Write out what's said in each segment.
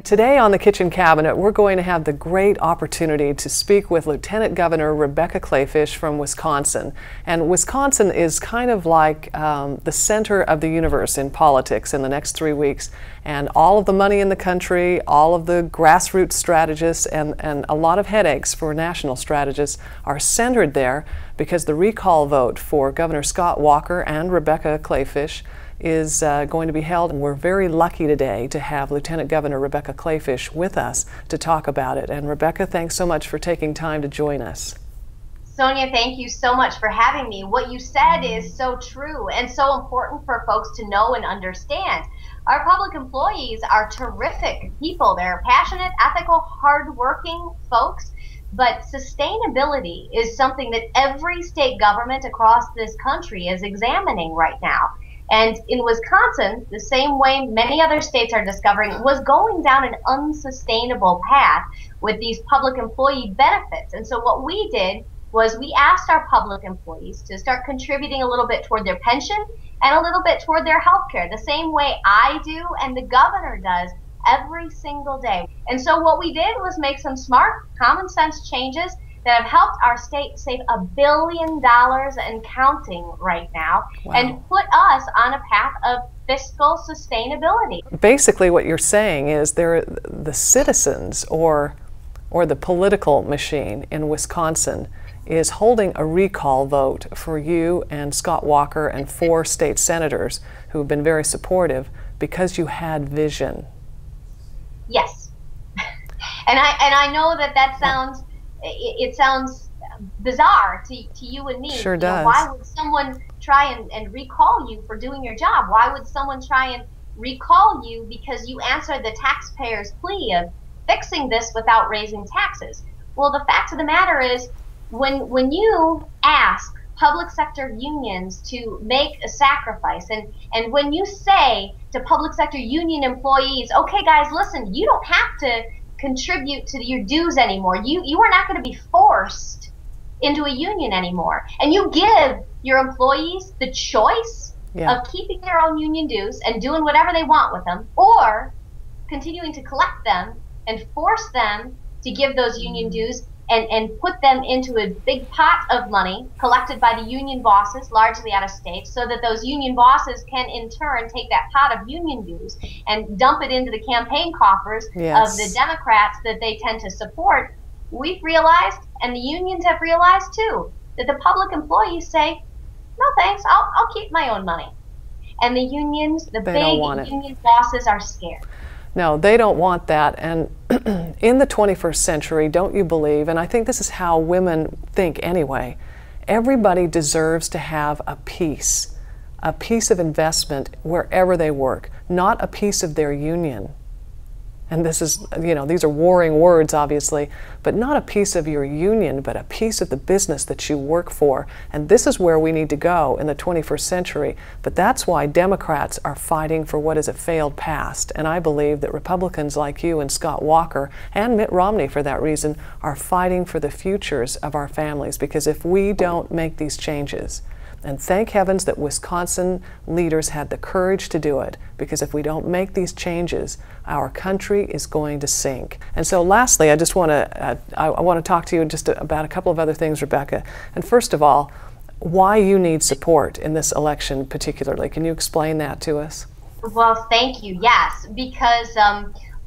Today on the Kitchen Cabinet, we're going to have the great opportunity to speak with Lieutenant Governor Rebecca Kleefisch from Wisconsin. And Wisconsin is kind of like the center of the universe in politics in the next 3 weeks. And all of the money in the country, all of the grassroots strategists, and a lot of headaches for national strategists are centered there because the recall vote for Governor Scott Walker and Rebecca Kleefisch is going to be held, and we're very lucky today to have Lieutenant Governor Rebecca Kleefisch with us to talk about it. And Rebecca, thanks so much for taking time to join us. Sonja, thank you so much for having me. What you said is so true and so important for folks to know and understand. Our public employees are terrific people. They're passionate, ethical, hardworking folks. But sustainability is something that every state government across this country is examining right now. And in Wisconsin, the same way many other states are discovering, was going down an unsustainable path with these public employee benefits. And so what we did was we asked our public employees to start contributing a little bit toward their pension and a little bit toward their health care, the same way I do and the governor does every single day. And so what we did was make some smart, common sense changes that have helped our state save $1 billion and counting right now. Wow. And put us on a path of fiscal sustainability. Basically what you're saying is the citizens or the political machine in Wisconsin is holding a recall vote for you and Scott Walker and 4 state senators who have been very supportive because you had vision. Yes. and I know that sounds it sounds bizarre to you and me. Sure does. You know, why would someone try and recall you for doing your job? Why would someone try and recall you because you answered the taxpayer's plea of fixing this without raising taxes? Well, the fact of the matter is, when you ask public sector unions to make a sacrifice, and when you say to public sector union employees, okay guys, listen, you don't have to contribute to your dues anymore. You are not going to be forced into a union anymore. And you give your employees the choice of keeping their own union dues and doing whatever they want with them, or continuing to collect them and force them to give those union dues and put them into a big pot of money collected by the union bosses, largely out of state, so that those union bosses can in turn take that pot of union dues and dump it into the campaign coffers of the Democrats that they tend to support. We've realized, and the unions have realized too, that the public employees say, no thanks, I'll keep my own money. And the unions, the big union bosses are scared. No, they don't want that. And in the 21st century, don't you believe, and I think this is how women think anyway, everybody deserves to have a piece of investment wherever they work, not a piece of their union. And this is, you know, these are warring words, obviously, but not a piece of your union, but a piece of the business that you work for. And this is where we need to go in the 21st century. But that's why Democrats are fighting for what is a failed past. And I believe that Republicans like you and Scott Walker, and Mitt Romney for that reason, are fighting for the futures of our families. Because if we don't make these changes, and thank heavens that Wisconsin leaders had the courage to do it, because if we don't make these changes, our country is going to sink. And so lastly, I just want to talk to you just about a couple of other things, Rebecca. And first of all, why you need support in this election particularly. Can you explain that to us? Well, thank you. Yes, because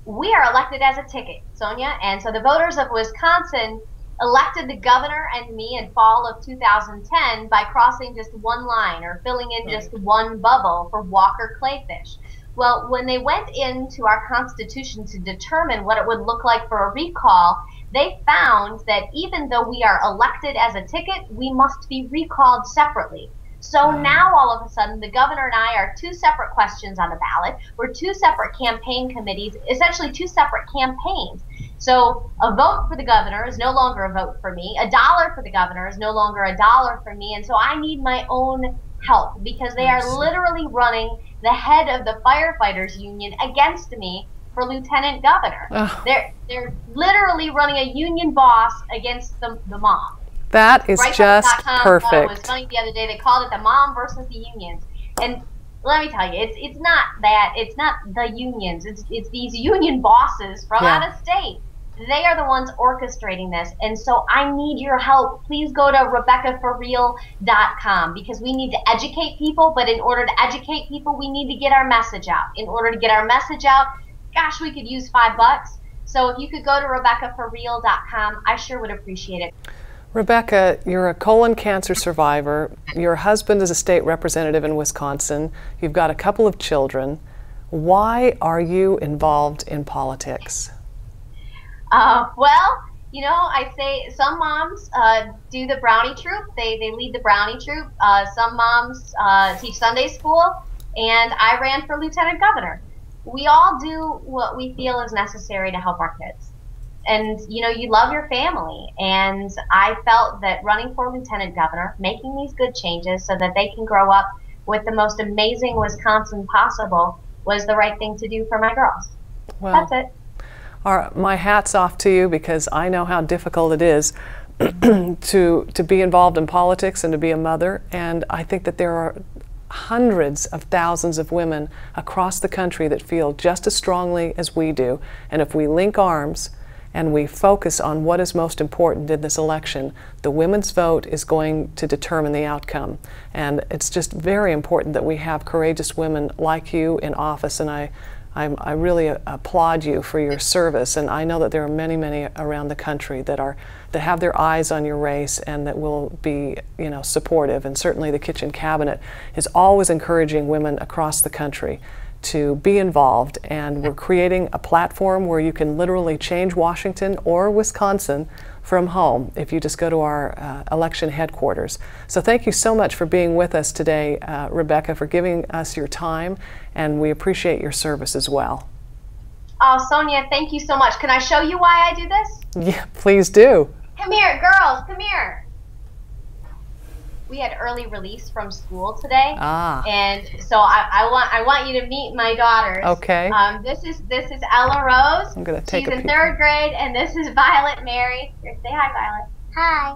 we are elected as a ticket, Sonja, and so the voters of Wisconsin elected the governor and me in fall of 2010 by crossing just one line or filling in just one bubble for Walker Kleefisch. Well, when they went into our Constitution to determine what it would look like for a recall, they found that even though we are elected as a ticket, we must be recalled separately. So now all of a sudden, the governor and I are 2 separate questions on the ballot. We're 2 separate campaign committees, essentially 2 separate campaigns. So a vote for the governor is no longer a vote for me. $1 for the governor is no longer $1 for me. And so I need my own help because they are literally running the head of the firefighters union against me for lieutenant governor. They're literally running a union boss against the mom. That is just perfect. It was funny the other day. They called it the mom versus the unions. And let me tell you, it's not that. It's not the unions. It's these union bosses from Yeah. out of state. They are the ones orchestrating this. And so I need your help. Please go to RebeccaForReal.com because we need to educate people. But in order to educate people, we need to get our message out. In order to get our message out, gosh, we could use $5. So if you could go to RebeccaForReal.com, I sure would appreciate it. Rebecca, you're a colon cancer survivor. Your husband is a state representative in Wisconsin. You've got a couple of children. Why are you involved in politics? Well, you know, I say some moms do the brownie troop. They lead the brownie troop. Some moms teach Sunday school, and I ran for lieutenant governor. We all do what we feel is necessary to help our kids. And, you know, you love your family. And I felt that running for lieutenant governor, making these good changes so that they can grow up with the most amazing Wisconsin possible was the right thing to do for my girls. Well, that's it. My hat's off to you because I know how difficult it is to be involved in politics and to be a mother. And I think that there are hundreds of thousands of women across the country that feel just as strongly as we do. And if we link arms and we focus on what is most important in this election, the women's vote is going to determine the outcome. And it's just very important that we have courageous women like you in office, and I really applaud you for your service, and I know that there are many, many around the country that have their eyes on your race and that will be, you know, supportive. And certainly the Kitchen Cabinet is always encouraging women across the country to be involved, and we're creating a platform where you can literally change Washington or Wisconsin from home if you just go to our election headquarters. So thank you so much for being with us today, Rebecca, for giving us your time, and we appreciate your service as well. Oh, Sonia, thank you so much. Can I show you why I do this? Yeah, please do. Come here, girls, come here. We had early release from school today, and so I want you to meet my daughters. Okay. This is Ella Rose. I'm gonna take She's in 3rd grade, and this is Violet Mary. Here, say hi, Violet. Hi.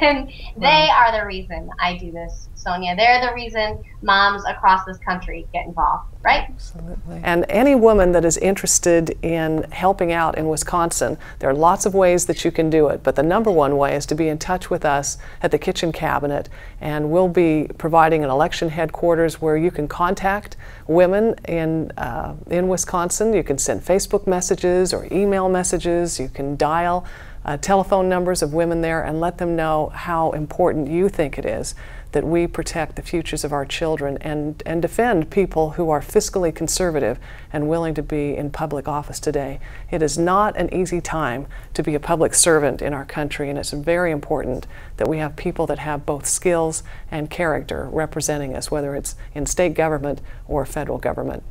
And they are the reason I do this, Sonia. They're the reason moms across this country get involved, right? Absolutely. And any woman that is interested in helping out in Wisconsin, there are lots of ways that you can do it, but the #1 way is to be in touch with us at the Kitchen Cabinet, and we'll be providing an election headquarters where you can contact women in Wisconsin. You can send Facebook messages or email messages. You can dial telephone numbers of women there and let them know how important you think it is that we protect the futures of our children and defend people who are fiscally conservative and willing to be in public office today. It is not an easy time to be a public servant in our country, and it's very important that we have people that have both skills and character representing us, whether it's in state government or federal government.